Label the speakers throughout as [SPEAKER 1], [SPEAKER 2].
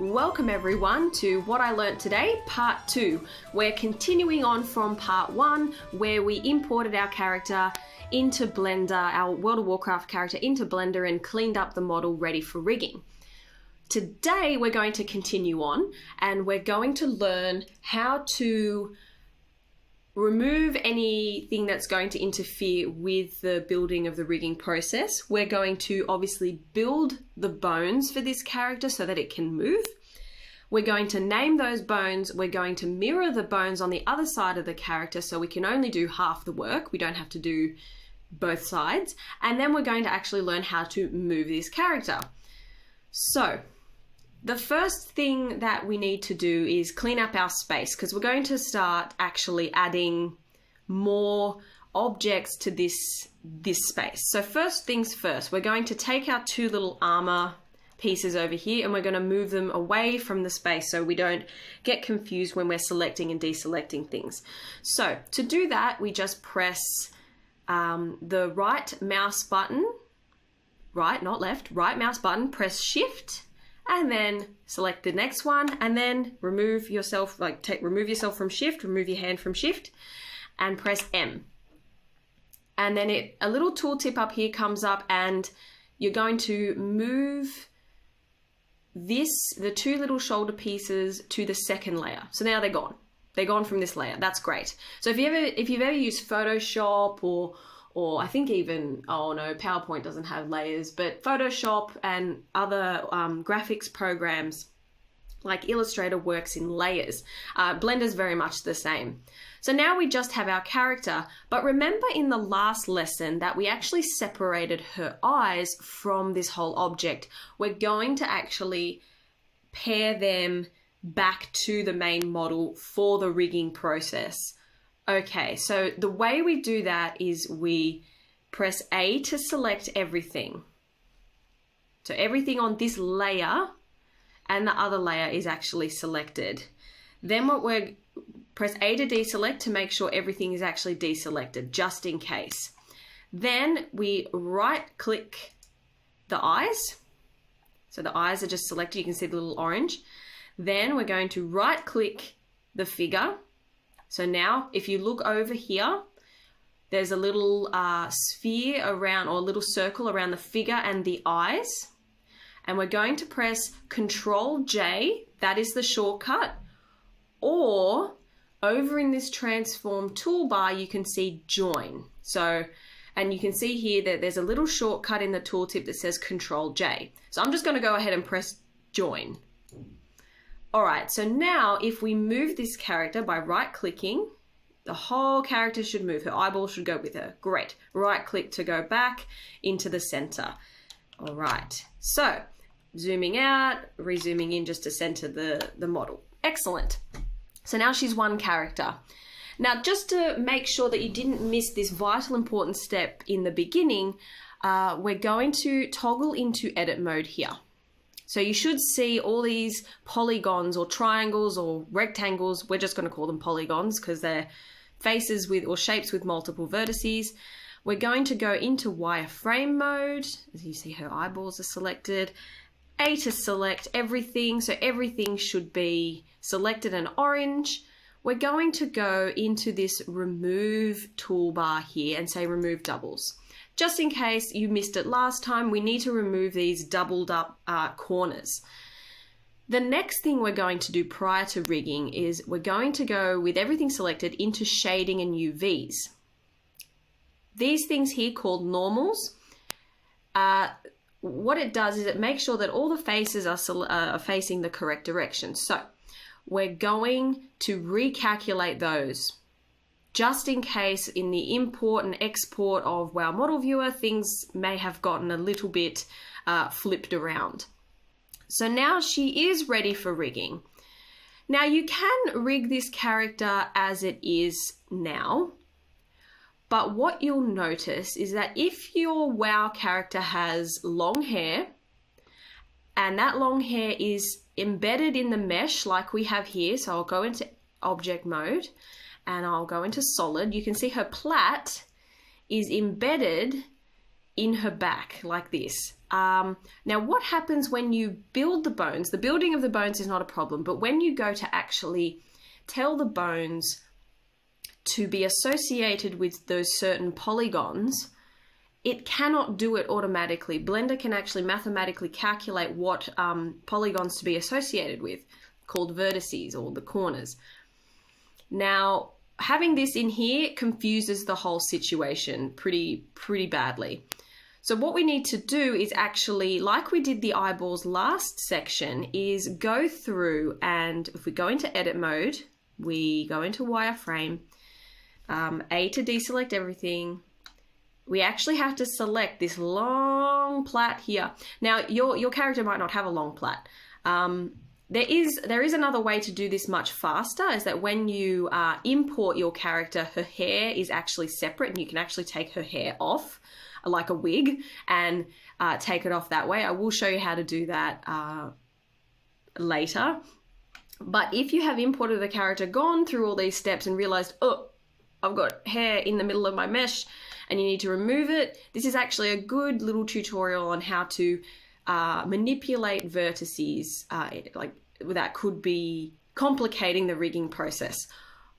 [SPEAKER 1] Welcome everyone to What I Learnt Today, Part 2. We're continuing on from Part 1 where we imported our character into Blender, our World of Warcraft character into Blender and cleaned up the model ready for rigging. Today we're going to continue on and we're going to learn how to remove anything that's going to interfere with the building of the rigging process. We're going to obviously build the bones for this character so that it can move. We're going to name those bones. We're going to mirror the bones on the other side of the character so we can only do half the work. We don't have to do both sides. And then we're going to actually learn how to move this character. So the first thing that we need to do is clean up our space because we're going to start actually adding more objects to this space. So first things first, we're going to take our two little armor pieces over here and we're going to move them away from the space so we don't get confused when we're selecting and deselecting things. So to do that, we just press the right mouse button, right, not left, right mouse button, press Shift, and then select the next one and then remove yourself, remove yourself from Shift, remove your hand from Shift and press M. And then a little tooltip up here comes up and you're going to move the two little shoulder pieces to the second layer. So now they're gone. They're gone from this layer. That's great. So if you've ever used Photoshop or I think even, oh no, PowerPoint doesn't have layers, but Photoshop and other graphics programs like Illustrator works in layers. Blender's very much the same. So now we just have our character, but remember in the last lesson that we actually separated her eyes from this whole object. We're going to actually pair them back to the main model for the rigging process. Okay, so the way we do that is we press A to select everything. So everything on this layer and the other layer is actually selected. Then press A to deselect to make sure everything is actually deselected, just in case. Then we right click the eyes. So the eyes are just selected, you can see the little orange. Then we're going to right click the figure. So now if you look over here, there's a little sphere around, or a little circle around the figure and the eyes. And we're going to press Control J, that is the shortcut, or over in this transform toolbar, you can see join. So, and you can see here that there's a little shortcut in the tooltip that says Control J. So I'm just going to go ahead and press join. All right, so now if we move this character by right clicking, the whole character should move. Her eyeball should go with her. Great. Right click to go back into the center. All right, so zooming out, resuming in just to center the model. Excellent. So now she's one character. Now, just to make sure that you didn't miss this vital important step in the beginning, we're going to toggle into edit mode here. So you should see all these polygons or triangles or rectangles. We're just going to call them polygons because they're faces with or shapes with multiple vertices. We're going to go into wireframe mode. As you see, her eyeballs are selected. A to select everything. So everything should be selected and orange. We're going to go into this remove toolbar here and say remove doubles. Just in case you missed it last time, we need to remove these doubled up corners. The next thing we're going to do prior to rigging is we're going to go with everything selected into shading and UVs. These things here called normals, what it does is it makes sure that all the faces are facing the correct direction. So we're going to recalculate those just in case in the import and export of our model viewer, things may have gotten a little bit flipped around. So now she is ready for rigging. Now you can rig this character as it is now, but what you'll notice is that if your WoW character has long hair and that long hair is embedded in the mesh like we have here, so I'll go into object mode and I'll go into solid, you can see her plait is embedded in her back like this. Now, what happens when you build the bones? The building of the bones is not a problem, but when you go to actually tell the bones to be associated with those certain polygons, it cannot do it automatically. Blender can actually mathematically calculate what polygons to be associated with, called vertices or the corners. Now, having this in here confuses the whole situation pretty badly. So what we need to do is actually, like we did the eyeballs last section, is go through, and if we go into edit mode, we go into wireframe, A to deselect everything. We actually have to select this long plait here. Now, your character might not have a long plait. There is another way to do this much faster, is that when you import your character, her hair is actually separate, and you can actually take her hair off like a wig and take it off that way. I will show you how to do that later. But if you have imported the character, gone through all these steps and realized, oh, I've got hair in the middle of my mesh and you need to remove it, this is actually a good little tutorial on how to manipulate vertices, like that could be complicating the rigging process.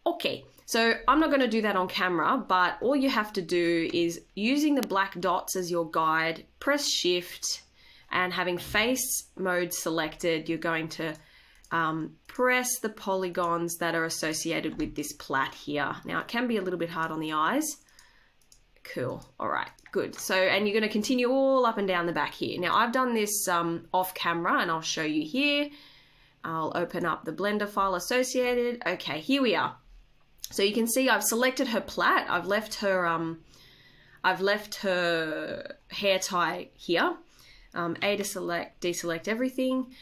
[SPEAKER 1] Okay, so I'm not going to do that on camera, but all you have to do is, using the black dots as your guide, press shift, and having face mode selected, you're going to press the polygons that are associated with this plait here. Now, it can be a little bit hard on the eyes. Cool. All right, good. So, and you're going to continue all up and down the back here. Now, I've done this off camera, and I'll show you here. I'll open up the Blender file associated. Okay, here we are. So you can see I've selected her plait. I've left her hair tie here. A to select, deselect everything,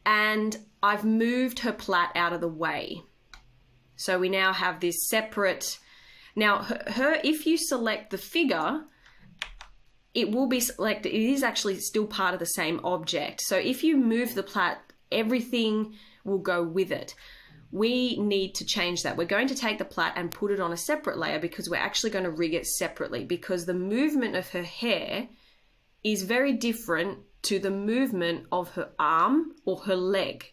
[SPEAKER 1] and I've moved her plait out of the way. So we now have this separate. Now, her, if you select the figure, it will be selected. It is actually still part of the same object. So if you move the plait, everything will go with it. We need to change that. We're going to take the plait and put it on a separate layer, because we're actually going to rig it separately, because the movement of her hair is very different to the movement of her arm or her leg.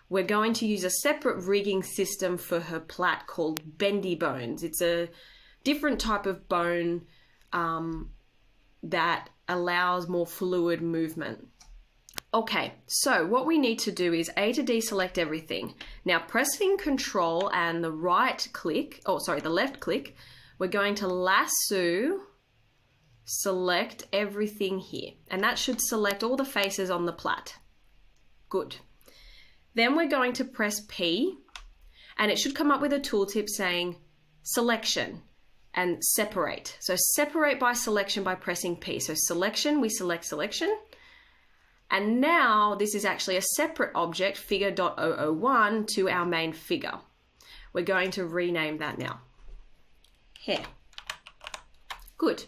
[SPEAKER 1] We're going to use a separate rigging system for her plait called bendy bones. It's a different type of bone that allows more fluid movement. Okay, so what we need to do is A to deselect everything. Now, pressing Control and the left click, we're going to lasso select everything here. And that should select all the faces on the plait. Good. Then we're going to press P, and it should come up with a tooltip saying Selection and Separate. So separate by selection by pressing P. So selection, we select selection. And now this is actually a separate object, figure.001, to our main figure. We're going to rename that now. Hair. Good.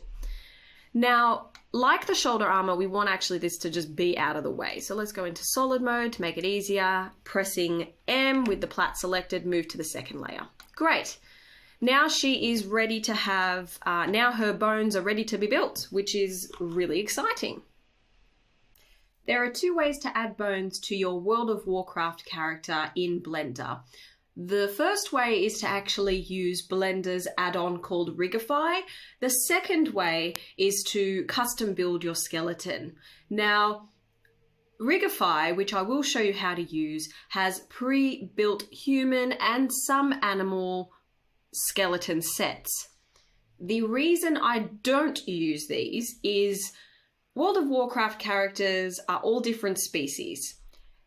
[SPEAKER 1] Now, like the shoulder armor, we want actually this to just be out of the way. So let's go into solid mode to make it easier. Pressing M with the plait selected, move to the second layer. Great. Now she is ready to have, now her bones are ready to be built, which is really exciting. There are two ways to add bones to your World of Warcraft character in Blender. The first way is to actually use Blender's add-on called Rigify. The second way is to custom build your skeleton. Now, Rigify, which I will show you how to use, has pre-built human and some animal skeleton sets. The reason I don't use these is World of Warcraft characters are all different species.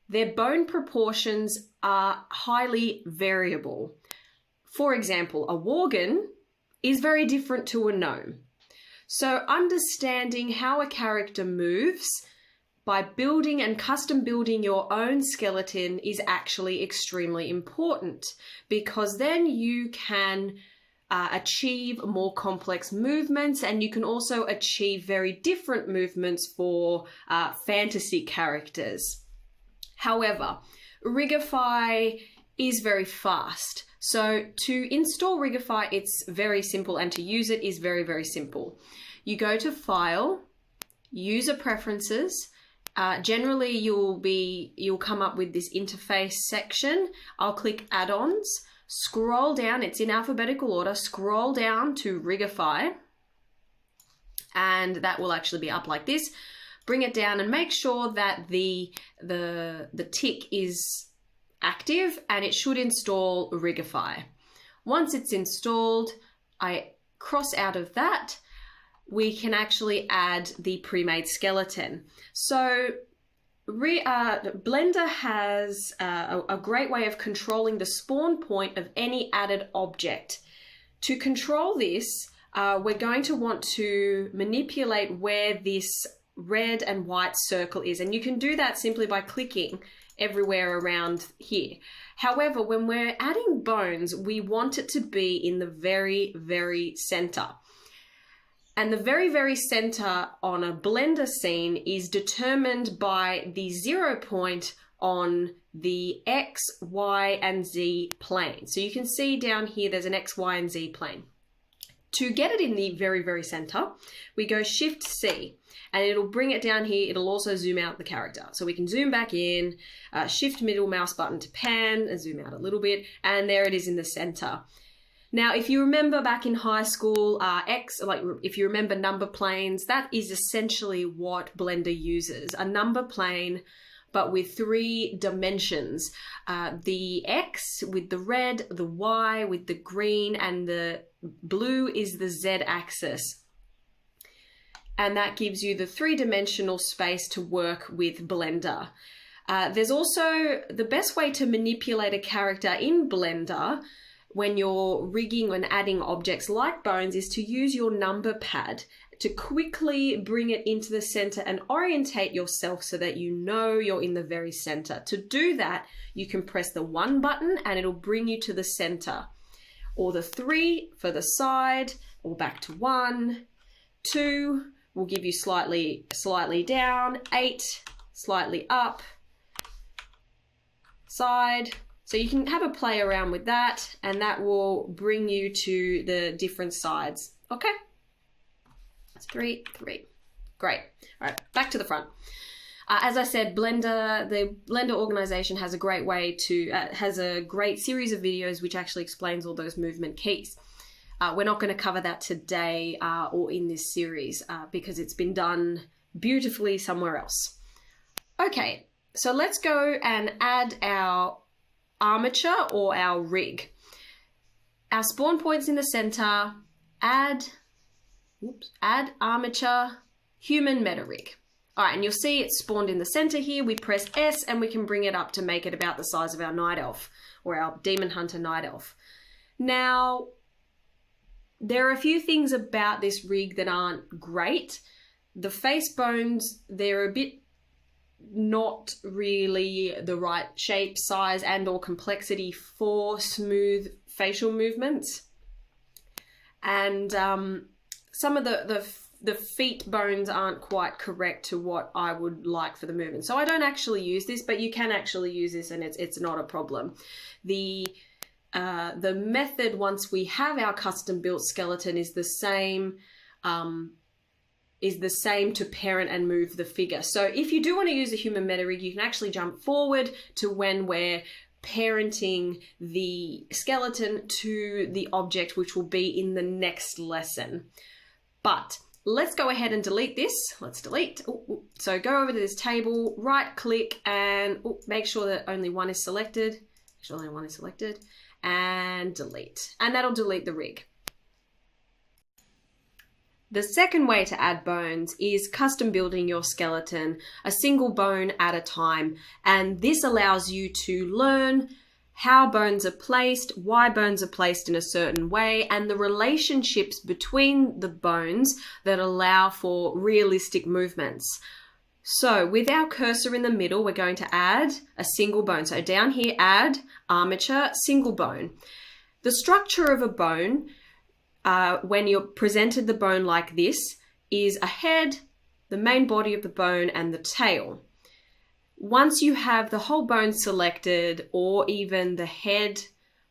[SPEAKER 1] Their bone proportions are highly variable. For example, a worgen is very different to a gnome. So understanding how a character moves by building and custom building your own skeleton is actually extremely important, because then you can achieve more complex movements, and you can also achieve very different movements for fantasy characters. However, Rigify is very fast. So to install Rigify, it's very simple, and to use it is very, very simple. You go to File, user preferences. Generally, you'll come up with this interface section. I'll click add-ons, scroll down, it's in alphabetical order, scroll down to Rigify, and that will actually be up like this. Bring it down and make sure that the tick is active, and it should install Rigify. Once it's installed, I cross out of that. We can actually add the pre-made skeleton. So Blender has a great way of controlling the spawn point of any added object. To control this, we're going to want to manipulate where this red and white circle is, and you can do that simply by clicking everywhere around here. However, when we're adding bones, we want it to be in the very, very center. And the very, very center on a Blender scene is determined by the 0 point on the X, Y, and Z plane. So you can see down here, there's an X, Y, and Z plane. To get it in the very, very center, we go Shift C, and it'll bring it down here. It'll also zoom out the character. So we can zoom back in, Shift middle mouse button to pan and zoom out a little bit, and there it is in the center. Now, if you remember back in high school, if you remember number planes, that is essentially what Blender uses. A number plane, but with 3 dimensions. The X with the red, the Y with the green, and the blue is the Z axis. And that gives you the 3-dimensional space to work with Blender. There's also the best way to manipulate a character in Blender when you're rigging and adding objects like bones is to use your number pad to quickly bring it into the center and orientate yourself so that you know you're in the very center. To do that, you can press the 1 button and it'll bring you to the center, or the 3 for the side, or back to 1, 2 will give you slightly down, 8 slightly up, side. So you can have a play around with that, and that will bring you to the different sides. Okay, that's 3, 3. Great. All right, back to the front. As I said, the Blender organization has a great way to, has a great series of videos which actually explains all those movement keys. We're not going to cover that today or in this series because it's been done beautifully somewhere else. Okay, so let's go and add our armature or our rig. Our spawn point's in the center. Add armature, human meta rig. All right, and you'll see it's spawned in the center here. We press S and we can bring it up to make it about the size of our night elf or our demon hunter night elf. Now, there are a few things about this rig that aren't great. The face bones, they're a bit not really the right shape, size, and or complexity for smooth facial movements. And some of the feet bones aren't quite correct to what I would like for the movement. So I don't actually use this, but you can actually use this and it's not a problem. The method, once we have our custom built skeleton, is the same to parent and move the figure. So if you do want to use a human meta rig, you can actually jump forward to when we're parenting the skeleton to the object, which will be in the next lesson. But let's go ahead and delete this. Let's delete. So go over to this table, right click, and make sure that only one is selected. Make sure only one is selected, and delete. And that'll delete the rig. The second way to add bones is custom building your skeleton, a single bone at a time. And this allows you to learn how bones are placed, why bones are placed in a certain way, and the relationships between the bones that allow for realistic movements. So with our cursor in the middle, we're going to add a single bone. So down here, add armature, single bone. The structure of a bone, when you're presented the bone like this, is a head, the main body of the bone, and the tail. Once you have the whole bone selected, or even the head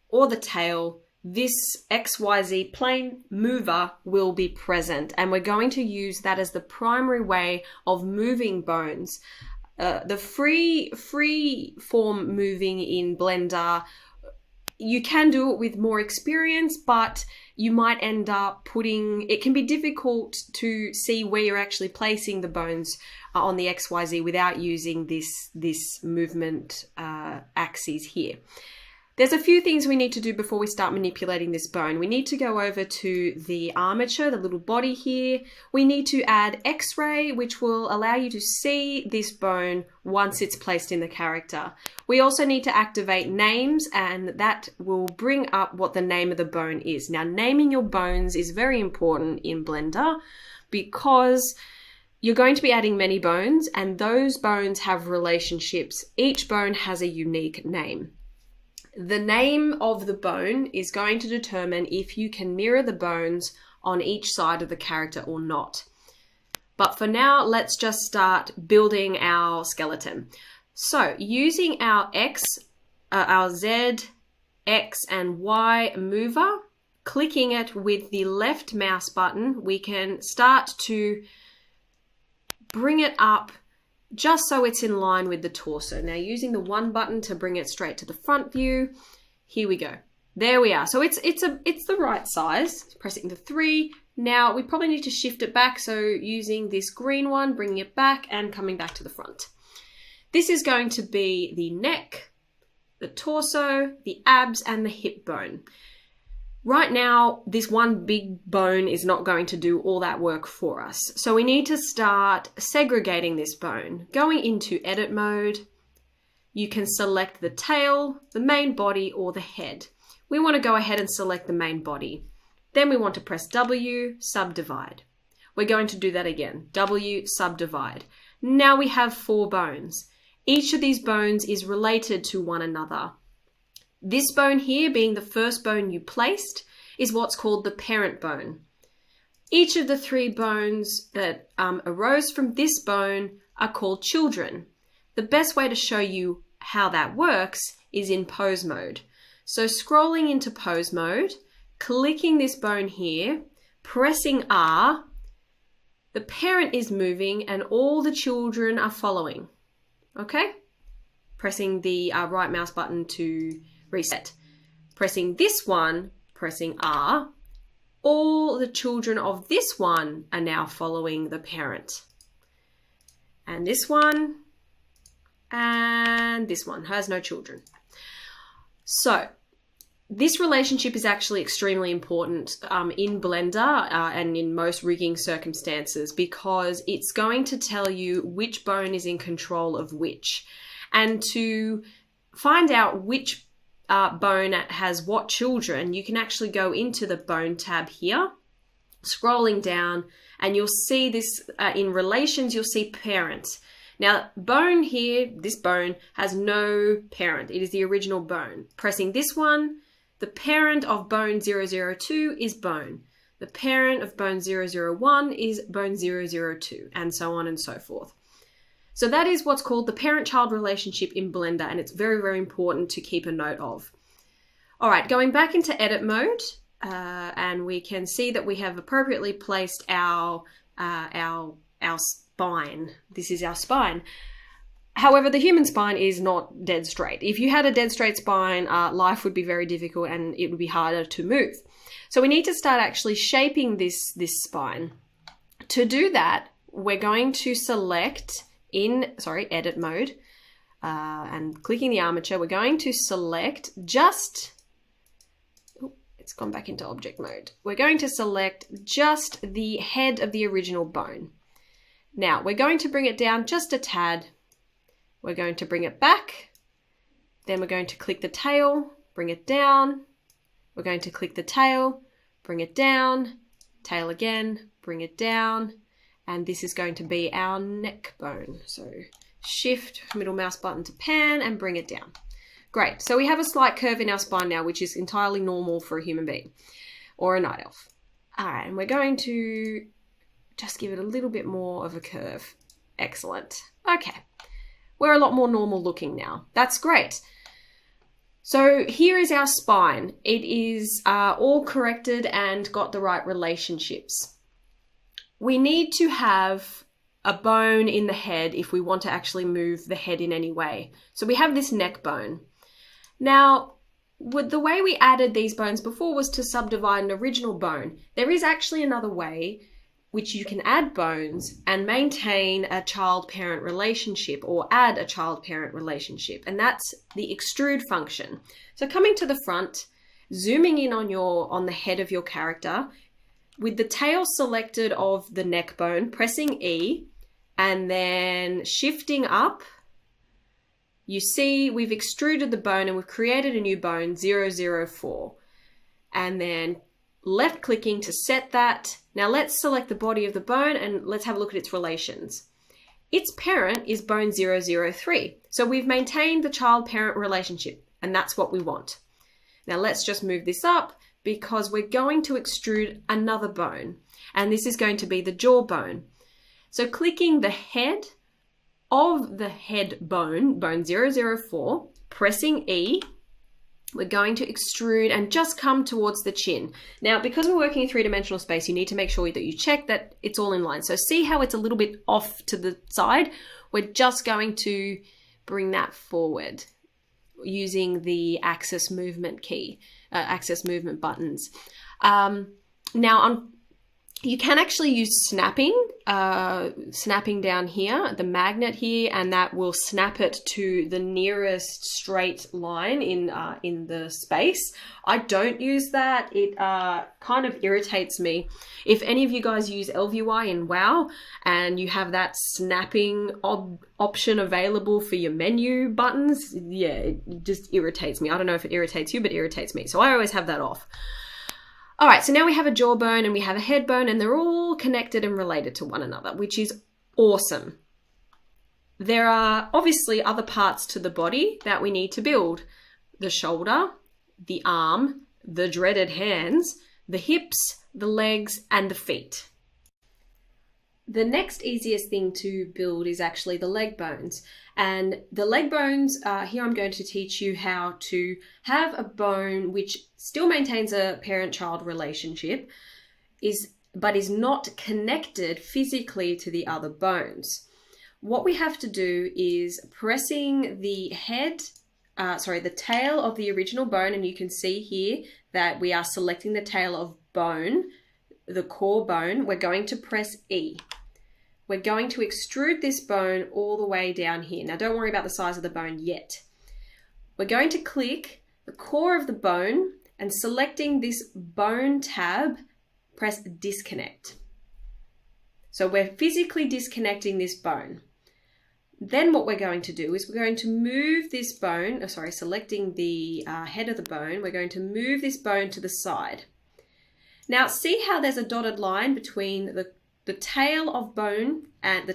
[SPEAKER 1] or the tail, this XYZ plane mover will be present, and we're going to use that as the primary way of moving bones. The free form moving in Blender, you can do it with more experience, but you might end up it can be difficult to see where you're actually placing the bones on the XYZ without using this movement axes here. There's a few things we need to do before we start manipulating this bone. We need to go over to the armature, the little body here. We need to add X-ray, which will allow you to see this bone once it's placed in the character. We also need to activate names, and that will bring up what the name of the bone is. Now, naming your bones is very important in Blender because you're going to be adding many bones, and those bones have relationships. Each bone has a unique name. The name of the bone is going to determine if you can mirror the bones on each side of the character or not. But for now, let's just start building our skeleton. So using our Z, X, and Y mover, clicking it with the left mouse button, we can start to bring it up just so it's in line with the torso. Now using the 1 button to bring it straight to the front view, here we go. There we are. So it's the right size. Pressing the 3. Now we probably need to shift it back, so using this green one, bringing it back and coming back to the front. This is going to be the neck, the torso, the abs, and the hip bone. Right now, this one big bone is not going to do all that work for us. So we need to start segregating this bone. Going into edit mode, you can select the tail, the main body, or the head. We want to go ahead and select the main body. Then we want to press W, subdivide. We're going to do that again. W, subdivide. Now we have 4 bones. Each of these bones is related to one another. This bone here, being the first bone you placed, is what's called the parent bone. Each of the 3 bones that arose from this bone are called children. The best way to show you how that works is in pose mode. So scrolling into pose mode, clicking this bone here, pressing R, the parent is moving and all the children are following. Okay? Pressing the right mouse button to reset. Pressing this one, pressing R, all the children of this one are now following the parent. And this one has no children. So this relationship is actually extremely important in Blender and in most rigging circumstances, because it's going to tell you which bone is in control of which. And to find out which bone has what children, you can actually go into the bone tab here, scrolling down, and you'll see this in relations, you'll see parent. Now bone here, this bone has no parent. It is the original bone. Pressing this one, the parent of bone 002 is bone. The parent of bone 001 is bone 002, and so on and so forth. So that is what's called the parent-child relationship in Blender, and it's very, very important to keep a note of. All right, going back into edit mode, and we can see that we have appropriately placed our spine. This is our spine. However, the human spine is not dead straight. If you had a dead straight spine, life would be very difficult and it would be harder to move. So we need to start actually shaping this spine. To do that, we're going to select edit mode, and clicking the armature, we're going to select it's gone back into object mode. We're going to select just the head of the original bone. Now we're going to bring it down just a tad. We're going to bring it back. Then we're going to click the tail, bring it down. We're going to click the tail, bring it down, tail again, bring it down. And this is going to be our neck bone. So shift middle mouse button to pan and bring it down. Great. So we have a slight curve in our spine now, which is entirely normal for a human being or a night elf. All right, and we're going to just give it a little bit more of a curve. Excellent. Okay. We're a lot more normal looking now. That's great. So here is our spine. It is all corrected and got the right relationships. We need to have a bone in the head if we want to actually move the head in any way. So we have this neck bone. Now, the way we added these bones before was to subdivide an original bone. There is actually another way which you can add bones and maintain a child-parent relationship, or add a child-parent relationship, and that's the extrude function. So coming to the front, zooming in on the head of your character, with the tail selected of the neck bone, pressing E, and then shifting up, you see we've extruded the bone and we've created a new bone, 004. And then left clicking to set that. Now let's select the body of the bone and let's have a look at its relations. Its parent is bone 003. So we've maintained the child-parent relationship, and that's what we want. Now let's just move this up because we're going to extrude another bone, and this is going to be the jawbone. So clicking the head of the head bone, bone 004, pressing E, we're going to extrude and just come towards the chin. Now, because we're working in three-dimensional space, you need to make sure that you check that it's all in line. So see how it's a little bit off to the side? We're just going to bring that forward using the axis movement key, axis movement buttons. You can actually use snapping down here, the magnet here, and that will snap it to the nearest straight line in the space. I don't use that. It kind of irritates me. If any of you guys use LVY in WoW and you have that snapping option available for your menu buttons, yeah, it just irritates me. I don't know if it irritates you, but it irritates me. So I always have that off. All right, so now we have a jawbone and we have a head bone, and they're all connected and related to one another, which is awesome. There are obviously other parts to the body that we need to build. The shoulder, the arm, the dreaded hands, the hips, the legs, and the feet. The next easiest thing to build is actually the leg bones. And the leg bones, here I'm going to teach you how to have a bone which still maintains a parent-child relationship, but is not connected physically to the other bones. What we have to do is pressing the tail of the original bone, and you can see here that we are selecting the tail of bone, the core bone. We're going to press E. We're going to extrude this bone all the way down here. Now don't worry about the size of the bone yet. We're going to click the core of the bone, and selecting this bone tab, press disconnect. So we're physically disconnecting this bone. Then what we're going to do is we're going to move this bone, selecting the head of the bone, we're going to move this bone to the side. Now see how there's a dotted line between the tail of bone and the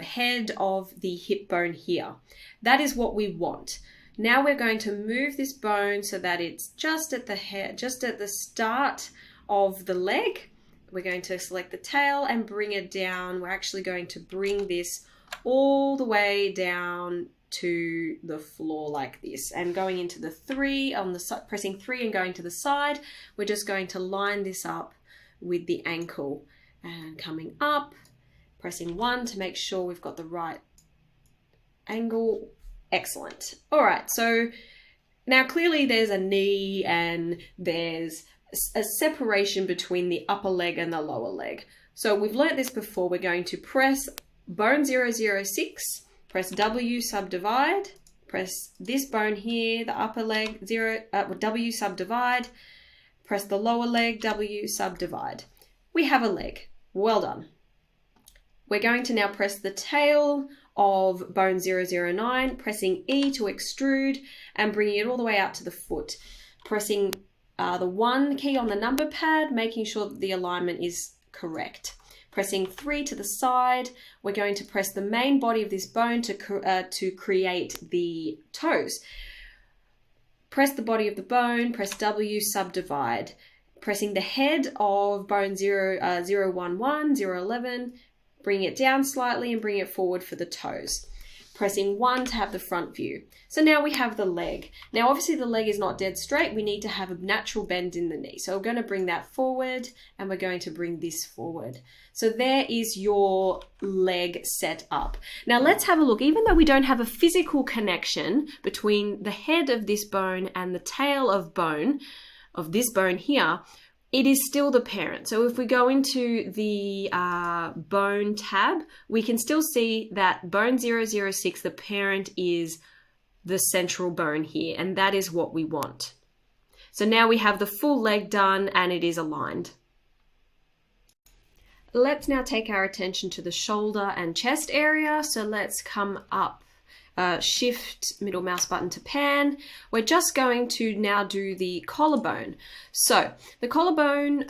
[SPEAKER 1] head of the hip bone here. That is what we want. Now we're going to move this bone so that it's just at the head, just at the start of the leg. We're going to select the tail and bring it down. We're actually going to bring this all the way down to the floor like this, and going into the 3 on the side, pressing 3 and going to the side, we're just going to line this up with the ankle and coming up, pressing 1 to make sure we've got the right angle. Excellent. All right, so now clearly there's a knee and there's a separation between the upper leg and the lower leg. So we've learnt this before. We're going to press bone 006, press W subdivide, press this bone here, the upper leg, W subdivide, press the lower leg, W subdivide. We have a leg. Well done. We're going to now press the tail of bone 009, pressing E to extrude and bringing it all the way out to the foot. Pressing the 1 key on the number pad, making sure that the alignment is correct. Pressing 3 to the side, we're going to press the main body of this bone to create the toes. Press the body of the bone, press W, subdivide. Pressing the head of bone 011, 011, bring it down slightly and bring it forward for the toes. pressing 1 to have the front view. So now we have the leg. Now obviously the leg is not dead straight, we need to have a natural bend in the knee. So we're going to bring that forward and we're going to bring this forward. So there is your leg set up. Now let's have a look. Even though we don't have a physical connection between the head of this bone and the tail of this bone here, it is still the parent. So if we go into the bone tab, we can still see that bone 006, the parent is the central bone here, and that is what we want. So now we have the full leg done and it is aligned. Let's now take our attention to the shoulder and chest area. So let's come up, shift middle mouse button to pan. We're just going to now do the collarbone. So the collarbone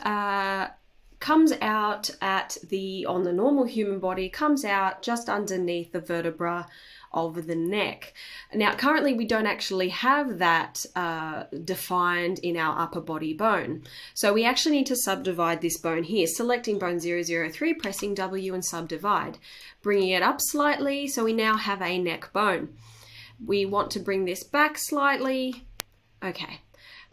[SPEAKER 1] comes out on the normal human body, comes out just underneath the vertebra of the neck. Now currently we don't actually have that defined in our upper body bone. So we actually need to subdivide this bone here, selecting bone 003, pressing W and subdivide, bringing it up slightly so we now have a neck bone. We want to bring this back slightly. Okay.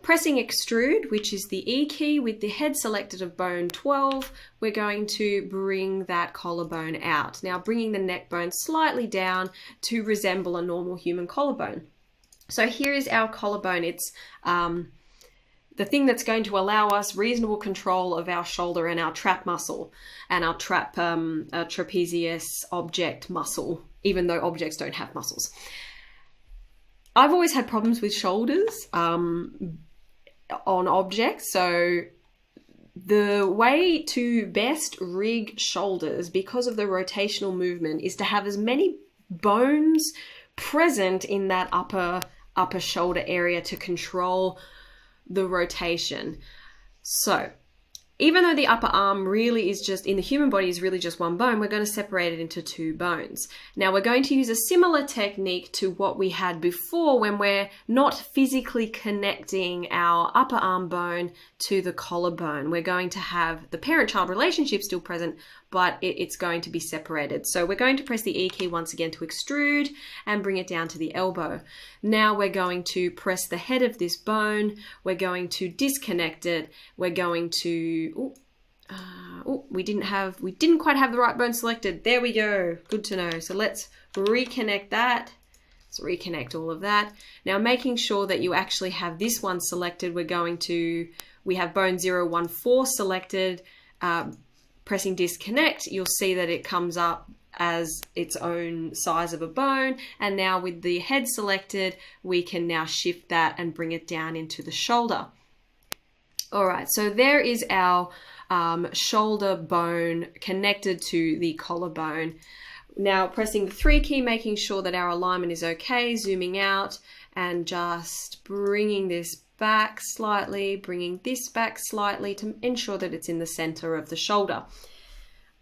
[SPEAKER 1] Pressing extrude, which is the E key with the head selected of bone 12, we're going to bring that collarbone out. Now bringing the neck bone slightly down to resemble a normal human collarbone. So here is our collarbone. It's the thing that's going to allow us reasonable control of our shoulder and our trap muscle and our trapezius object muscle, even though objects don't have muscles. I've always had problems with shoulders on objects, so the way to best rig shoulders because of the rotational movement is to have as many bones present in that upper shoulder area to control the rotation. So even though the upper arm really is just, in the human body, is really just one bone, we're going to separate it into 2 bones. Now we're going to use a similar technique to what we had before when we're not physically connecting our upper arm bone to the collarbone. We're going to have the parent-child relationship still present, but it's going to be separated. So we're going to press the E key once again to extrude and bring it down to the elbow. Now we're going to press the head of this bone. We're going to disconnect it. We're going to, we didn't quite have the right bone selected. There we go. Good to know. So let's reconnect that. Let's reconnect all of that. Now making sure that you actually have this one selected, we have bone 014 selected. Pressing disconnect, you'll see that it comes up as its own size of a bone. And now with the head selected, we can now shift that and bring it down into the shoulder. All right, so there is our shoulder bone connected to the collarbone. Now pressing the 3 key, making sure that our alignment is okay, zooming out and just bringing this back slightly, bringing this back slightly to ensure that it's in the center of the shoulder.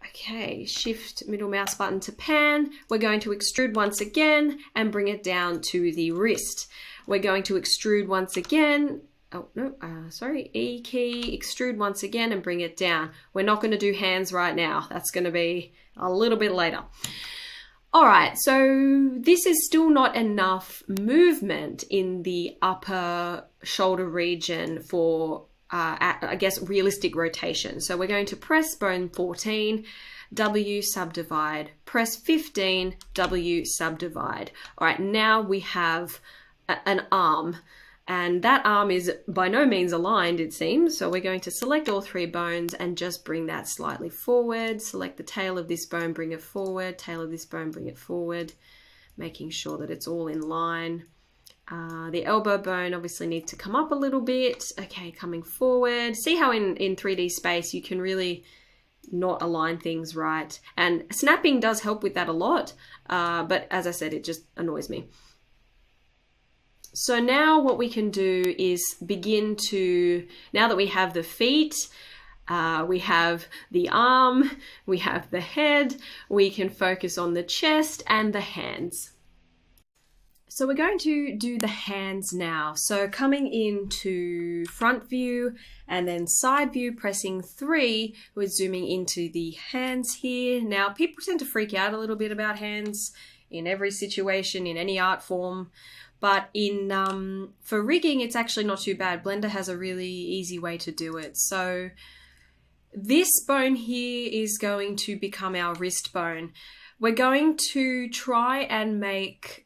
[SPEAKER 1] Okay, shift middle mouse button to pan. We're going to extrude once again and bring it down to the wrist. We're going to extrude once again. E key, extrude once again and bring it down. We're not going to do hands right now. That's going to be a little bit later. All right, so this is still not enough movement in the upper shoulder region for, I guess, realistic rotation. So we're going to press bone 14, W subdivide, press 15, W subdivide. All right, now we have an arm. And that arm is by no means aligned, it seems. So we're going to select all 3 bones and just bring that slightly forward. Select the tail of this bone, bring it forward. Tail of this bone, bring it forward. Making sure that it's all in line. The elbow bone obviously needs to come up a little bit. Okay, coming forward. See how in 3D space you can really not align things right. And snapping does help with that a lot. But as I said, it just annoys me. So now what we can do is begin to, now that we have the feet, we have the arm, we have the head, we can focus on the chest and the hands. So we're going to do the hands now. So coming into front view and then side view, pressing 3, we're zooming into the hands here. Now people tend to freak out a little bit about hands in every situation, in any art form. But for rigging, it's actually not too bad. Blender has a really easy way to do it. So this bone here is going to become our wrist bone. We're going to try and make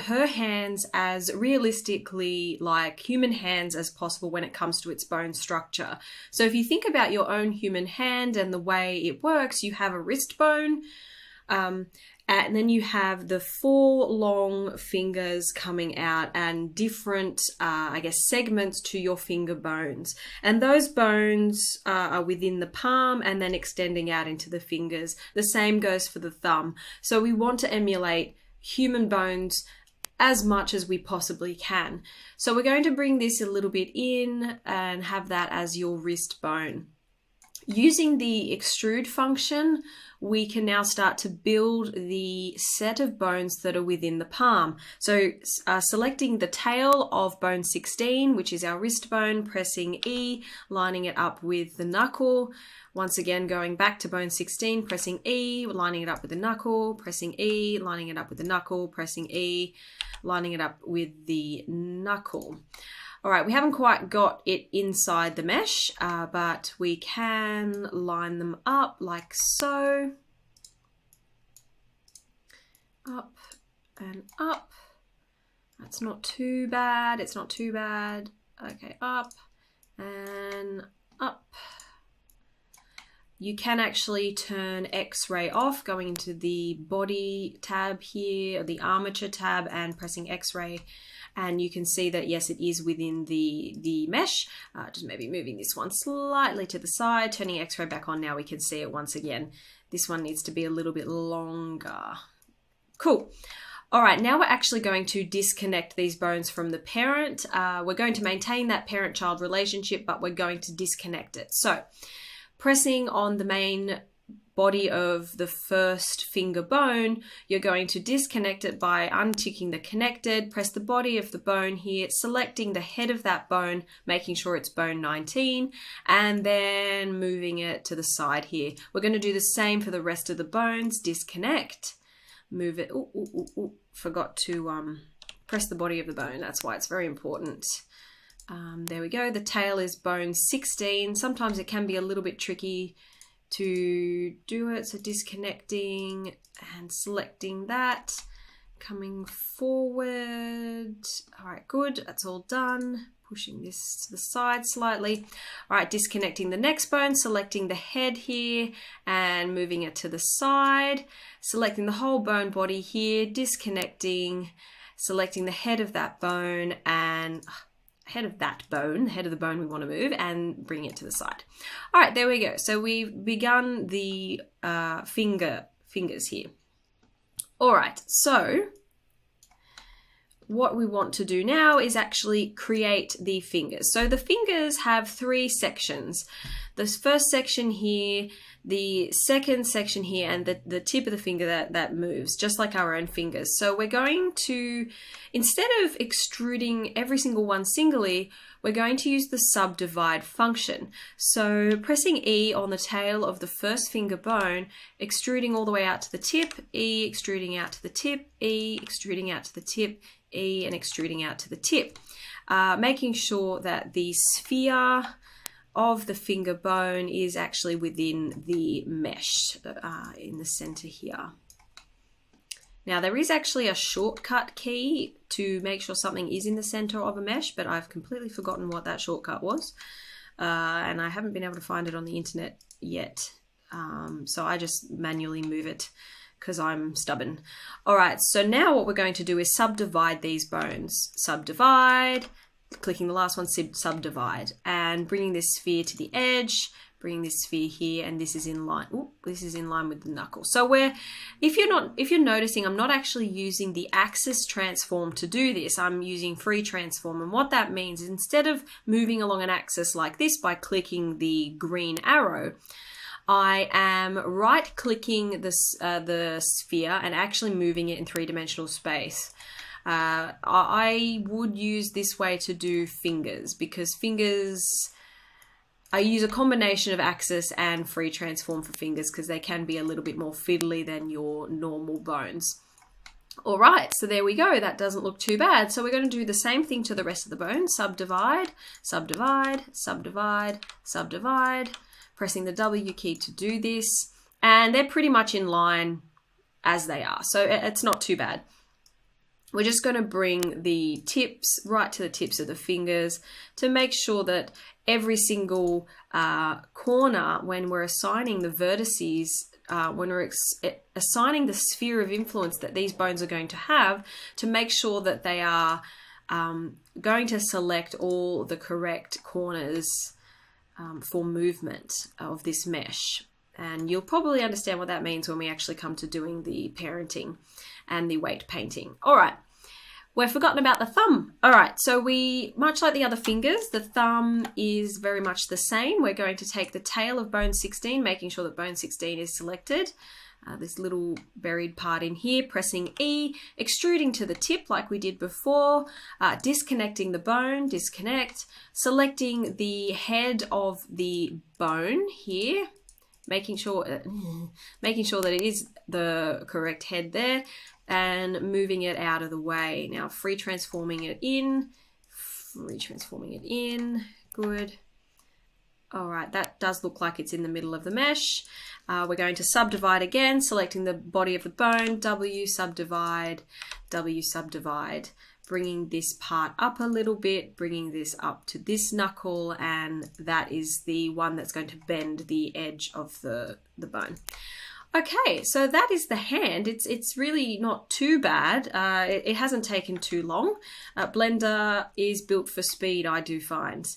[SPEAKER 1] her hands as realistically like human hands as possible when it comes to its bone structure. So if you think about your own human hand and the way it works, you have a wrist bone, and then you have the 4 long fingers coming out and different, I guess, segments to your finger bones. And those bones are within the palm and then extending out into the fingers. The same goes for the thumb. So we want to emulate human bones as much as we possibly can. So we're going to bring this a little bit in and have that as your wrist bone. Using the extrude function, we can now start to build the set of bones that are within the palm. So selecting the tail of bone 16, which is our wrist bone, pressing E, lining it up with the knuckle. Once again, going back to bone 16, pressing E, lining it up with the knuckle, pressing E, lining it up with the knuckle, pressing E, lining it up with the knuckle. All right, we haven't quite got it inside the mesh, but we can line them up like so. Up and up. That's not too bad. It's not too bad. Okay, up and up. You can actually turn X-ray off, going into the body tab here, or the armature tab, and pressing X-ray. And you can see that, yes, it is within the mesh. Just maybe moving this one slightly to the side, turning X-ray back on. Now we can see it once again. This one needs to be a little bit longer. Cool. All right, now we're actually going to disconnect these bones from the parent. We're going to maintain that parent-child relationship, but we're going to disconnect it. So pressing on the main body of the first finger bone, you're going to disconnect it by unticking the connected, press the body of the bone here, selecting the head of that bone, making sure it's bone 19, and then moving it to the side here. We're going to do the same for the rest of the bones. Disconnect, move it. Forgot to press the body of the bone. That's why it's very important. There we go. The tail is bone 16. Sometimes it can be a little bit tricky to do it. So disconnecting and selecting that, coming forward. All right, good. That's all done. Pushing this to the side slightly. All right, disconnecting the next bone, selecting the head here and moving it to the side, selecting the whole bone body here, disconnecting, selecting the head of that bone and head of the bone we want to move and bring it to the side. All right, there we go. So we've begun the fingers here. All right, so what we want to do now is actually create the fingers. So the fingers have 3 sections. This first section here, the second section here, and the tip of the finger that moves, just like our own fingers. So we're going to, instead of extruding every single one singly, we're going to use the subdivide function. So pressing E on the tail of the first finger bone, extruding all the way out to the tip, E, extruding out to the tip, E, extruding out to the tip, E, and extruding out to the tip. Making sure that the sphere of the finger bone is actually within the mesh in the center here. Now there is actually a shortcut key to make sure something is in the center of a mesh, but I've completely forgotten what that shortcut was. And I haven't been able to find it on the internet yet. So I just manually move it because I'm stubborn. All right, so now what we're going to do is subdivide these bones. Subdivide, clicking the last one, subdivide, and bringing this sphere to the edge, bringing this sphere here, and this is in line. Ooh, this is in line with the knuckle. So if you're noticing, I'm not actually using the axis transform to do this. I'm using free transform, and what that means is instead of moving along an axis like this by clicking the green arrow, I am right-clicking the sphere and actually moving it in 3-dimensional space. I would use this way to do fingers because fingers, I use a combination of axis and free transform for fingers because they can be a little bit more fiddly than your normal bones. All right, so there we go. That doesn't look too bad. So we're going to do the same thing to the rest of the bone. Subdivide, subdivide, subdivide, subdivide, pressing the W key to do this. And they're pretty much in line as they are. So it's not too bad. We're just going to bring the tips right to the tips of the fingers to make sure that every single corner, when we're assigning the vertices, when we're assigning the sphere of influence that these bones are going to have, to make sure that they are going to select all the correct corners for movement of this mesh. And you'll probably understand what that means when we actually come to doing the parenting and the weight painting. All right, we've forgotten about the thumb. All right, so much like the other fingers, the thumb is very much the same. We're going to take the tail of bone 16, making sure that bone 16 is selected. This little buried part in here, pressing E, extruding to the tip like we did before, disconnecting the bone, disconnect, selecting the head of the bone here, making sure that it is the correct head there, and moving it out of the way. Now free transforming it in, good. All right, that does look like it's in the middle of the mesh. We're going to subdivide again, selecting the body of the bone, W subdivide, bringing this part up a little bit, bringing this up to this knuckle, and that is the one that's going to bend the edge of the bone. Okay, so that is the hand. It's really not too bad. It hasn't taken too long. Blender is built for speed, I do find.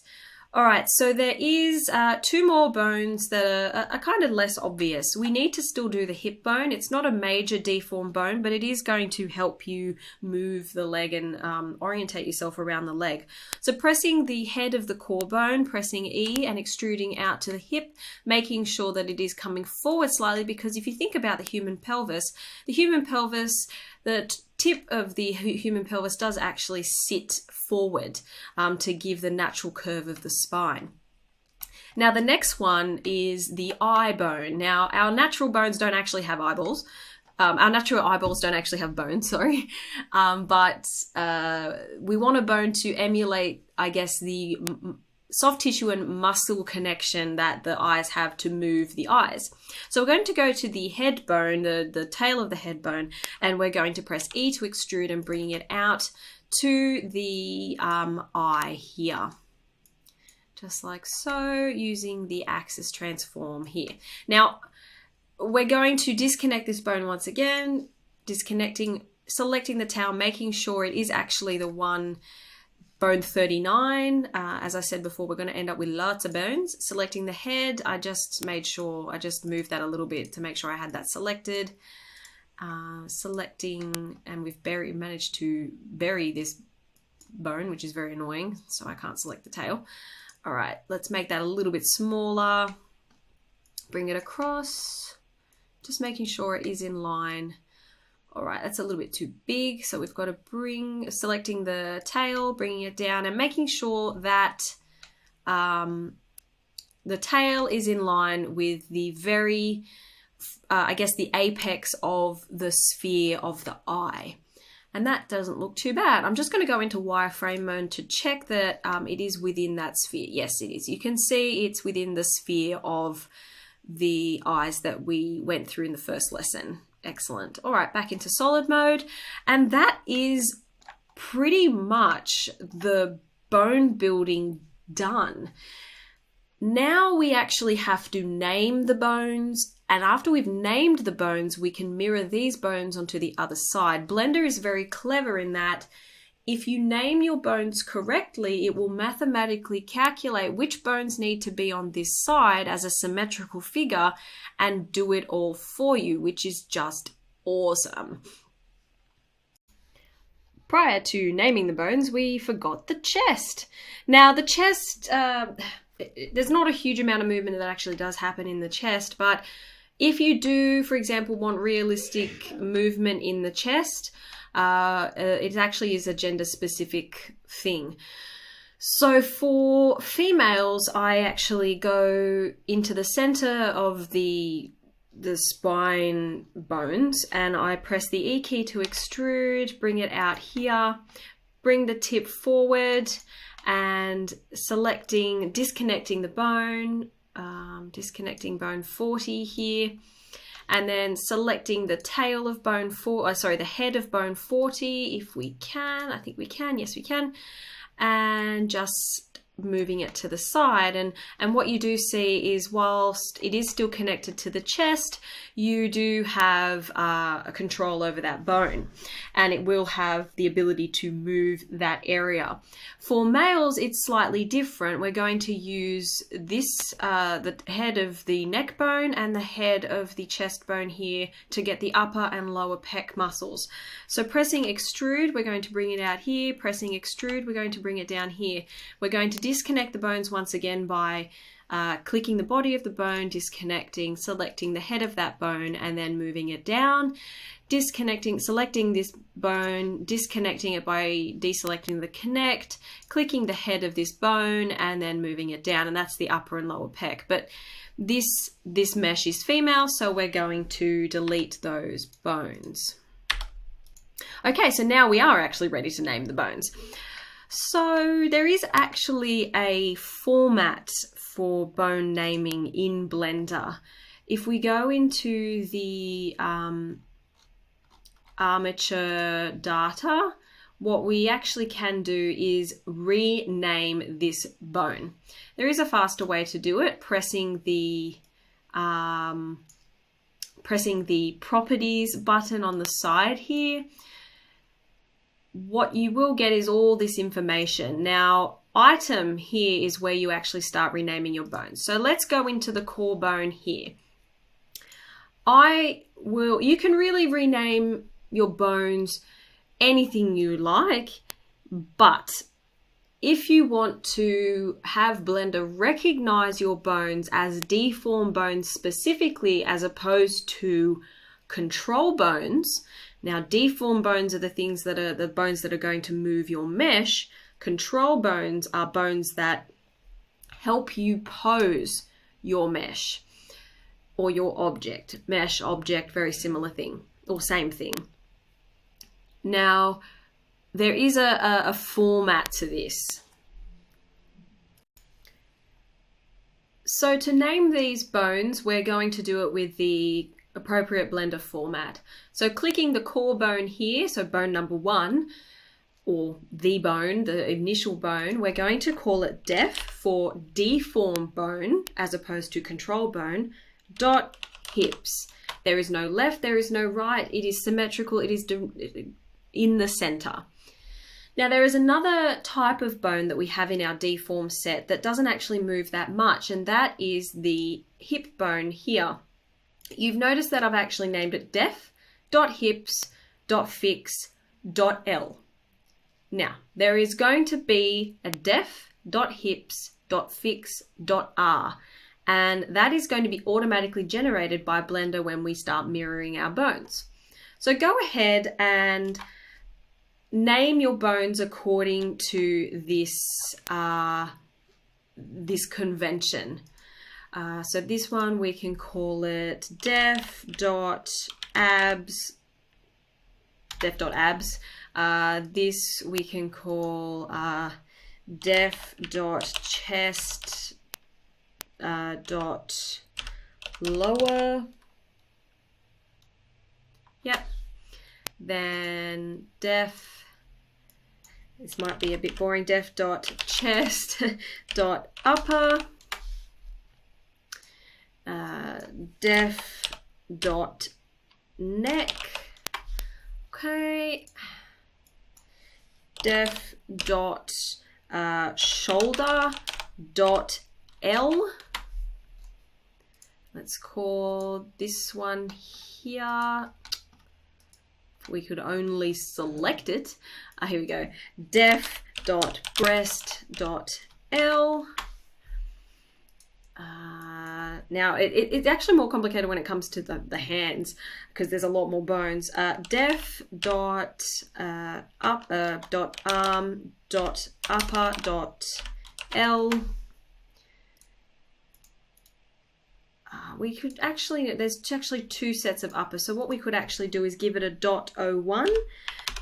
[SPEAKER 1] All right, so there is 2 more bones that are kind of less obvious. We need to still do the hip bone. It's not a major deformed bone, but it is going to help you move the leg and orientate yourself around the leg. So pressing the head of the core bone, pressing E and extruding out to the hip, making sure that it is coming forward slightly, because if you think about the human pelvis, the tip of the human pelvis does actually sit forward to give the natural curve of the spine. Now the next one is the eye bone. Now our natural bones don't actually have eyeballs. Our natural eyeballs don't actually have bones, sorry. But we want a bone to emulate, I guess, the soft tissue and muscle connection that the eyes have to move the eyes. So we're going to go to the head bone, the tail of the head bone, and we're going to press E to extrude and bringing it out to the eye here. Just like so, using the axis transform here. Now, we're going to disconnect this bone once again, disconnecting, selecting the tail, making sure it is actually the one, bone 39. As I said before, we're going to end up with lots of bones. Selecting the head, I just moved that a little bit to make sure I had that selected. Selecting, and we've managed to bury this bone, which is very annoying, so I can't select the tail. All right, let's make that a little bit smaller. Bring it across, just making sure it is in line. All right, that's a little bit too big, so we've got to selecting the tail, bringing it down, and making sure that the tail is in line with the very, I guess, the apex of the sphere of the eye. And that doesn't look too bad. I'm just going to go into wireframe mode to check that it is within that sphere. Yes, it is. You can see it's within the sphere of the eyes that we went through in the first lesson. Excellent. All right, back into solid mode. And that is pretty much the bone building done. Now we actually have to name the bones. And after we've named the bones, we can mirror these bones onto the other side. Blender is very clever in that if you name your bones correctly, it will mathematically calculate which bones need to be on this side as a symmetrical figure and do it all for you, which is just awesome. Prior to naming the bones, we forgot the chest. Now the chest, there's not a huge amount of movement that actually does happen in the chest, but if you do, for example, want realistic movement in the chest, it actually is a gender-specific thing. So for females, I actually go into the center of the the spine bones, and I press the E key to extrude, bring it out here, bring the tip forward, and disconnecting the bone, disconnecting bone 40 here, and then selecting the tail of bone the head of bone 40 if we can. I think we can, yes we can, and just moving it to the side. And what you do see is, whilst it is still connected to the chest, you do have a control over that bone, and it will have the ability to move that area. For males, it's slightly different. We're going to use this, the head of the neck bone and the head of the chest bone here to get the upper and lower pec muscles. So pressing extrude, we're going to bring it out here. Pressing extrude, we're going to bring it down here. We're going to disconnect the bones once again by clicking the body of the bone, disconnecting, selecting the head of that bone, and then moving it down. Selecting this bone, disconnecting it by deselecting the connect, clicking the head of this bone, and then moving it down. And that's the upper and lower pec. But this mesh is female, so we're going to delete those bones. Okay, so now we are actually ready to name the bones. So there is actually a format for bone naming in Blender. If we go into the armature data, what we actually can do is rename this bone. There is a faster way to do it, pressing the properties button on the side here. What you will get is all this information. Now, item here is where you actually start renaming your bones. So let's go into the core bone here. You can really rename your bones anything you like, but if you want to have Blender recognize your bones as deform bones specifically, as opposed to control bones. Now, deform bones are the bones that are going to move your mesh. Control bones are bones that help you pose your mesh or your object. Mesh, object, very similar thing, or same thing. Now, there is a format to this. So to name these bones, we're going to do it with the appropriate Blender format. So clicking the core bone here, so bone number 1, or the bone, the initial bone, we're going to call it def for deform bone as opposed to control bone, dot hips. There is no left, there is no right, it is symmetrical, it is in the center. Now there is another type of bone that we have in our deform set that doesn't actually move that much, and that is the hip bone here. You've noticed that I've actually named it def.hips.fix.l. Now, there is going to be a def.hips.fix.r, and that is going to be automatically generated by Blender when we start mirroring our bones. So go ahead and name your bones according to this convention. So this one we can call it def.abs. This we can call def.chest dot lower. Yep. Then def, this might be a bit boring, def.chest dot upper. Def dot neck. Okay. Def dot shoulder dot L. Let's call this one here. We could only select it. Here we go. Def dot breast dot L. Now it's actually more complicated when it comes to the hands, because there's a lot more bones. Def dot dot arm dot upper dot L. we could actually, there's actually two sets of upper. So what we could actually do is give it a .01.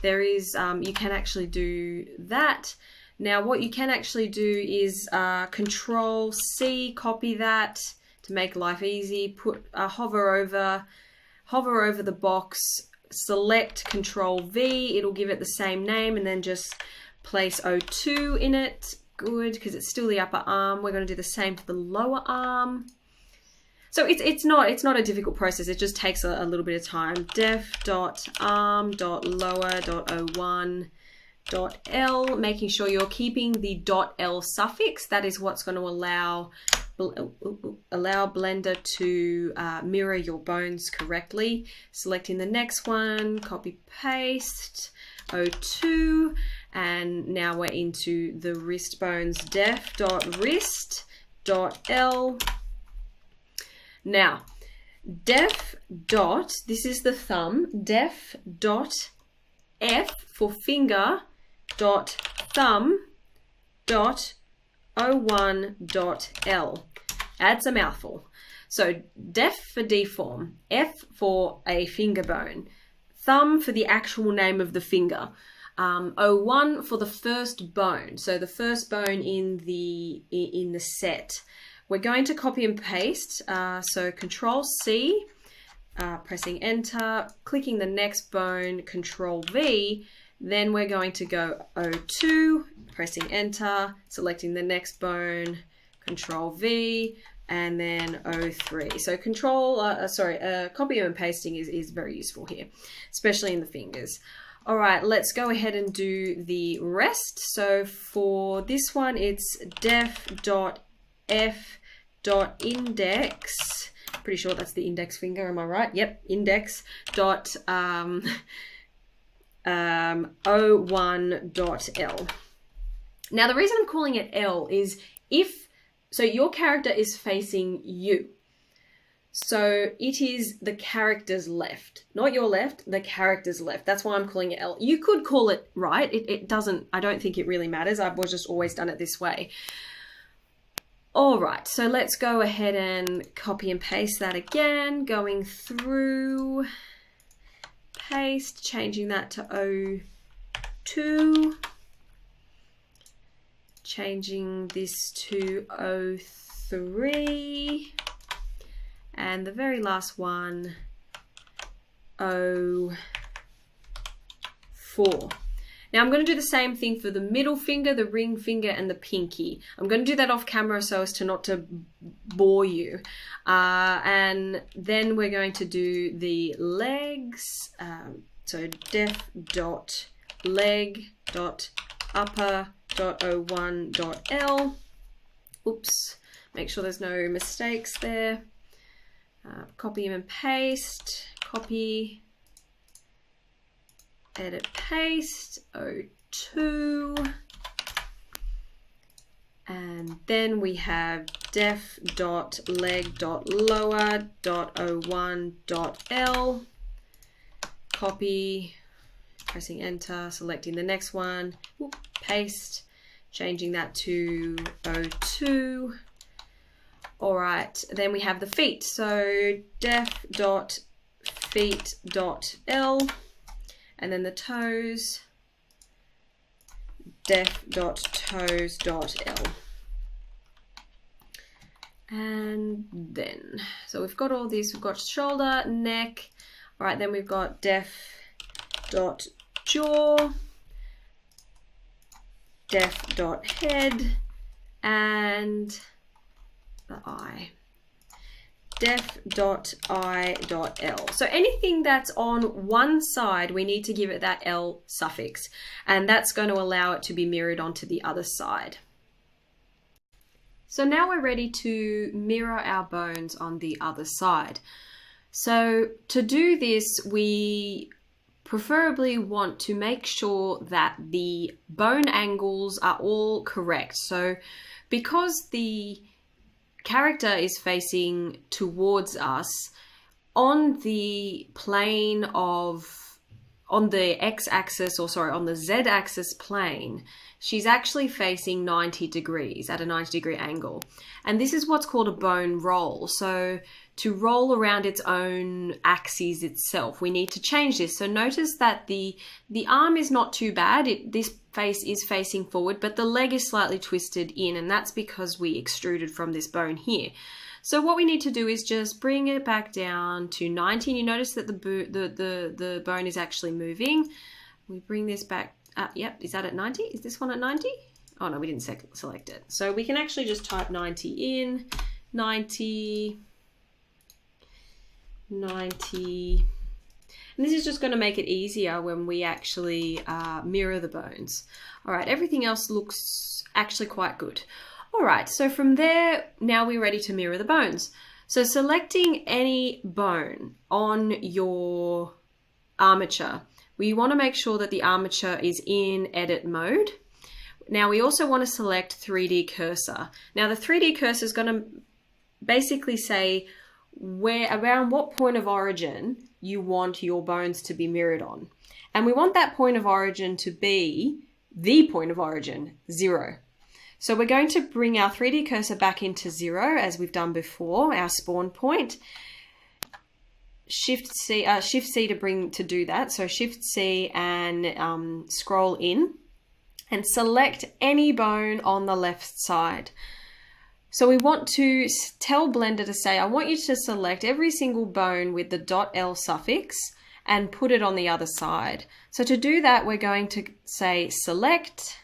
[SPEAKER 1] There is, you can actually do that. Now what you can actually do is Control C, copy that to make life easy. Put hover over the box, select Control V. It'll give it the same name, and then just place 02 in it. Good, because it's still the upper arm. We're going to do the same for the lower arm. So it's not a difficult process. It just takes a little bit of time. def.arm.lower.01.l, making sure you're keeping the .l suffix. That is what's going to allow Blender to mirror your bones correctly. Selecting the next one, copy paste 02, and now we're into the wrist bones. def.wrist.l. Now, this is the thumb, def.f for finger, .thumb, .01.l. That's a mouthful. So def for deform, F for a finger bone, thumb for the actual name of the finger, 01 for the first bone, so the first bone in the set. We're going to copy and paste, so Control C, pressing enter, clicking the next bone, Control V, then we're going to go 02, pressing enter, selecting the next bone, Control V, and then 03. So copying and pasting is very useful here, especially in the fingers. All right, let's go ahead and do the rest. So for this one, it's def.f.index. Pretty sure that's the index finger, am I right? Yep, index dot o1.l. Now the reason I'm calling it L is so your character is facing you. So it is the character's left, not your left, the character's left. That's why I'm calling it L. You could call it right. It doesn't, I don't think it really matters. I've just always done it this way. All right, so let's go ahead and copy and paste that again, going through, paste, changing that to 02, changing this to 03, and the very last one, 04. Now I'm going to do the same thing for the middle finger, the ring finger, and the pinky. I'm going to do that off camera so as to not to bore you. And then we're going to do the legs. So def.leg.upper.01.l. Oops, make sure there's no mistakes there. Copy and paste, copy, edit, paste, 02. And then we have def.leg.lower.01.l. Copy, pressing enter, selecting the next one, paste, changing that to 02. All right, then we have the feet. So def.feet.l, and then the toes, def.toes.l. And then, so we've got all these, we've got shoulder, neck. All right, then we've got def.jaw, def.head, and the eye, def.i.l. So anything that's on one side, we need to give it that L suffix, and that's going to allow it to be mirrored onto the other side. So now we're ready to mirror our bones on the other side. So to do this, we preferably want to make sure that the bone angles are all correct. So because the character is facing towards us, on the plane of on the x-axis, or sorry, on the z-axis plane, she's actually facing 90 degrees at a 90-degree angle. And this is what's called a bone roll. So to roll around its own axis itself, we need to change this. So notice that the arm is not too bad. This face is facing forward, but the leg is slightly twisted in, and that's because we extruded from this bone here. So what we need to do is just bring it back down to 90. And you notice that the bone is actually moving. We bring this back. Yep, is that at 90? Is this one at 90? Oh no, we didn't select it. So we can actually just type 90 in, 90, 90. And this is just going to make it easier when we actually mirror the bones. All right, everything else looks actually quite good. All right, so from there, now we're ready to mirror the bones. So selecting any bone on your armature, we want to make sure that the armature is in edit mode. Now we also want to select 3D cursor. Now the 3D cursor is going to basically say around what point of origin you want your bones to be mirrored on. And we want that point of origin to be the point of origin, 0. So we're going to bring our 3D cursor back into 0 as we've done before, our spawn point. Shift C to do that. So Shift C and scroll in and select any bone on the left side. So we want to tell Blender to say, I want you to select every single bone with the .l suffix and put it on the other side. So to do that, we're going to say select,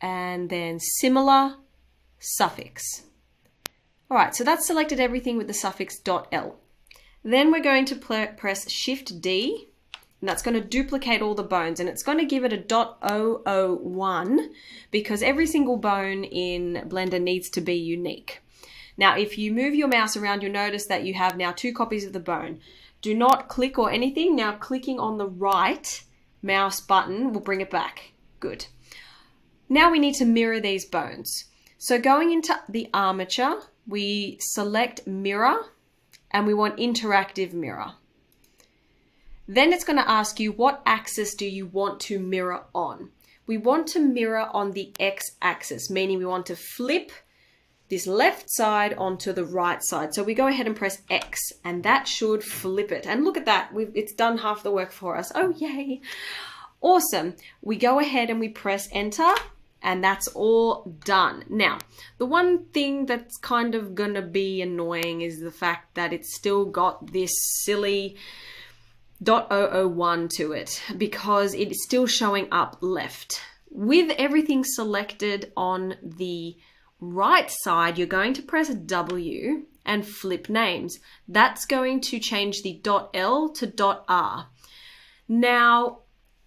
[SPEAKER 1] and then similar suffix. All right, so that's selected everything with the suffix .l. Then we're going to press Shift D, and that's going to duplicate all the bones, and it's going to give it a .001 because every single bone in Blender needs to be unique. Now, if you move your mouse around, you'll notice that you have now 2 copies of the bone. Do not click or anything. Now, clicking on the right mouse button will bring it back. Good. Now we need to mirror these bones. So going into the armature, we select mirror and we want interactive mirror. Then it's going to ask you what axis do you want to mirror on. We want to mirror on the x-axis, meaning we want to flip this left side onto the right side. So we go ahead and press X and that should flip it. And look at that, it's done half the work for us. Oh, yay. Awesome. We go ahead and we press enter. And that's all done. Now, the one thing that's kind of gonna be annoying is the fact that it's still got this silly .001 to it because it's still showing up left. With everything selected on the right side, you're going to press W and flip names. That's going to change the .L to .R. Now,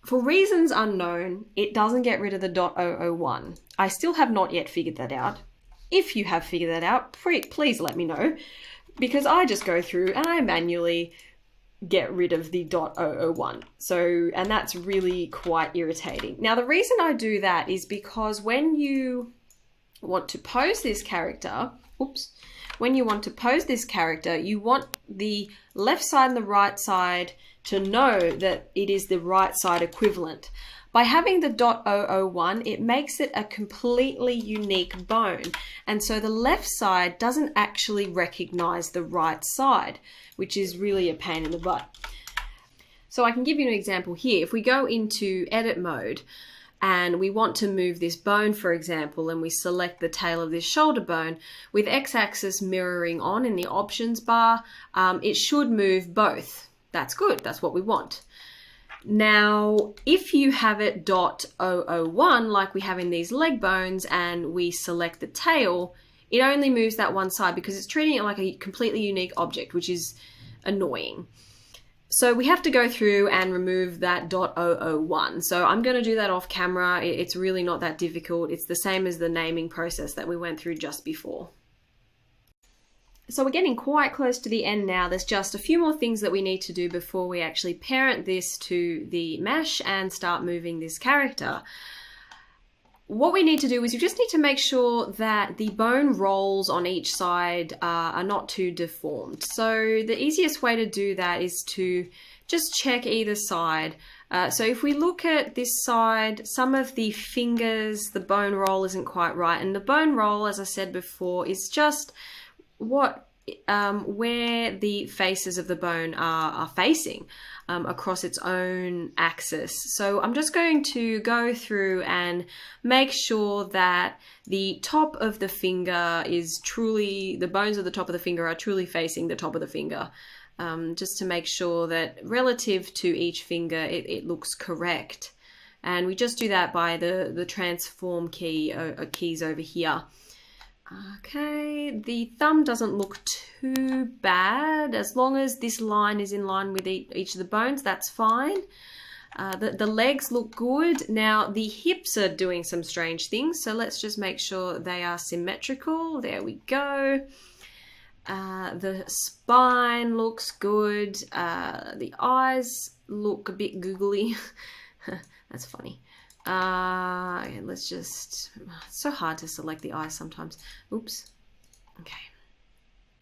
[SPEAKER 1] for reasons unknown, it doesn't get rid of the .001. I still have not yet figured that out. If you have figured that out, please let me know, because I just go through and I manually get rid of the .001. And that's really quite irritating. Now, the reason I do that is because when you want to pose this character, you want the left side and the right side to know that it is the right side equivalent. By having the .001, it makes it a completely unique bone. And so the left side doesn't actually recognize the right side, which is really a pain in the butt. So I can give you an example here. If we go into edit mode and we want to move this bone, for example, and we select the tail of this shoulder bone, with x-axis mirroring on in the options bar, it should move both. That's good, that's what we want. Now, if you have it .001, like we have in these leg bones, and we select the tail, it only moves that one side because it's treating it like a completely unique object, which is annoying. So we have to go through and remove that .001. So I'm going to do that off camera. It's really not that difficult. It's the same as the naming process that we went through just before. So we're getting quite close to the end now. There's just a few more things that we need to do before we actually parent this to the mesh and start moving this character. what we need to do is you just need to make sure that the bone rolls on each side are not too deformed. So the easiest way to do that is to just check either side. So if we look at this side, some of the fingers, the bone roll isn't quite right. And the bone roll, as I said before, is just what where the faces of the bone are facing across its own axis. So I'm just going to go through and make sure that the top of the finger is truly, the bones of the top of the finger are truly facing the top of the finger, just to make sure that relative to each finger it looks correct. And we just do that by the transform key keys over here. Okay, the thumb doesn't look too bad. As long as this line is in line with each of the bones, that's fine. The legs look good. Now, the hips are doing some strange things, so let's just make sure they are symmetrical. There we go. The spine looks good. The eyes look a bit googly. That's funny. Let's just, it's so hard to select the eyes sometimes. Oops. Okay.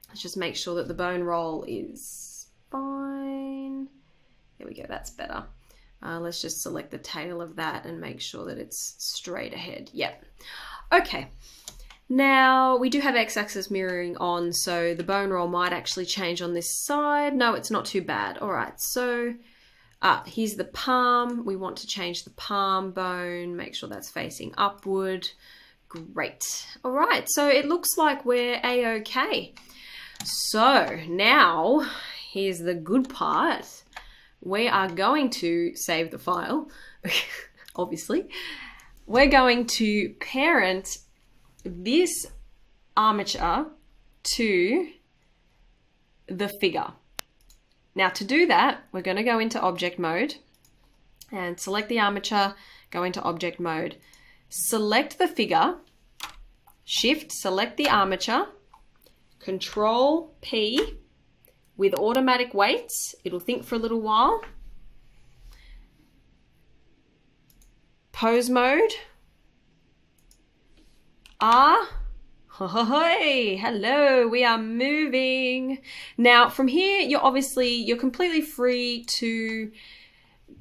[SPEAKER 1] Let's just make sure that the bone roll is fine. There we go, that's better. Let's just select the tail of that and make sure that it's straight ahead. Yep. Okay. Now, we do have x-axis mirroring on, so the bone roll might actually change on this side. No, it's not too bad. All right, so here's the palm. We want to change the palm bone, make sure that's facing upward. Great. All right, so it looks like we're a-okay. So now, here's the good part. We are going to save the file, obviously. We're going to parent this armature to the figure. Now to do that, we're going to go into object mode and select the armature, go into object mode, select the figure, shift, select the armature, control P with automatic weights. It'll think for a little while. Pose mode. Hey, hello, we are moving. Now from here, you're completely free to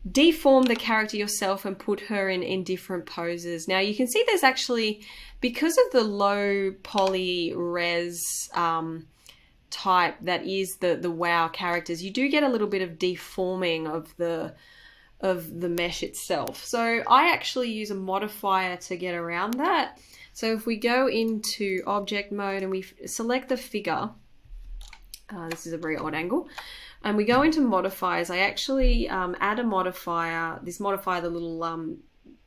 [SPEAKER 1] deform the character yourself and put her in different poses. Now you can see there's actually, because of the low poly res type that is the WoW characters, you do get a little bit of deforming of the mesh itself. So I actually use a modifier to get around that. So if we go into object mode and we select the figure, this is a very odd angle, and we go into modifiers, I actually add a modifier, this modifier, the little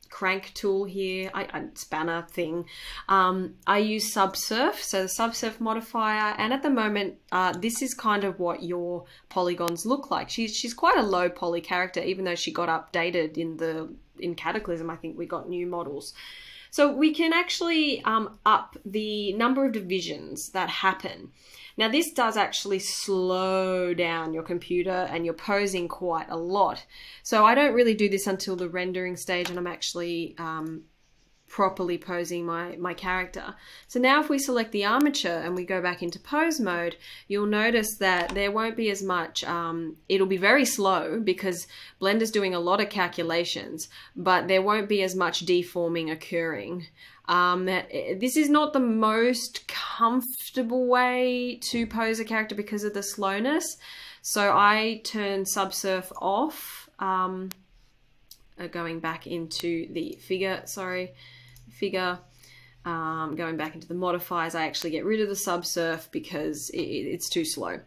[SPEAKER 1] crank tool here, spanner thing. I use subsurf, so the subsurf modifier, and at the moment, this is kind of what your polygons look like. She's quite a low poly character, even though she got updated in Cataclysm. I think we got new models. So we can actually up the number of divisions that happen. Now this does actually slow down your computer and your posing quite a lot. So I don't really do this until the rendering stage and I'm actually properly posing my character. So now if we select the armature and we go back into pose mode, you'll notice that there won't be as much, it'll be very slow because Blender's doing a lot of calculations, but there won't be as much deforming occurring. This is not the most comfortable way to pose a character because of the slowness. So I turn subsurf off, going back into the figure, going back into the modifiers, I actually get rid of the subsurf because it's too slow.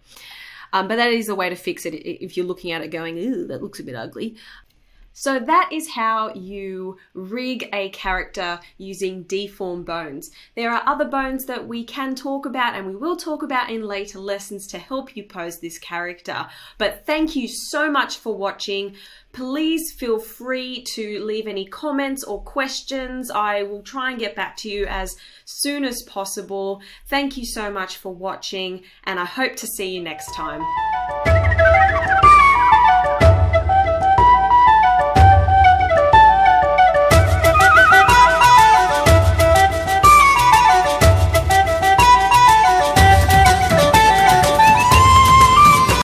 [SPEAKER 1] But that is a way to fix it if you're looking at it going, ooh, that looks a bit ugly. So that is how you rig a character using deformed bones. There are other bones that we can talk about and we will talk about in later lessons to help you pose this character. But thank you so much for watching. Please feel free to leave any comments or questions. I will try and get back to you as soon as possible. Thank you so much for watching and I hope to see you next time.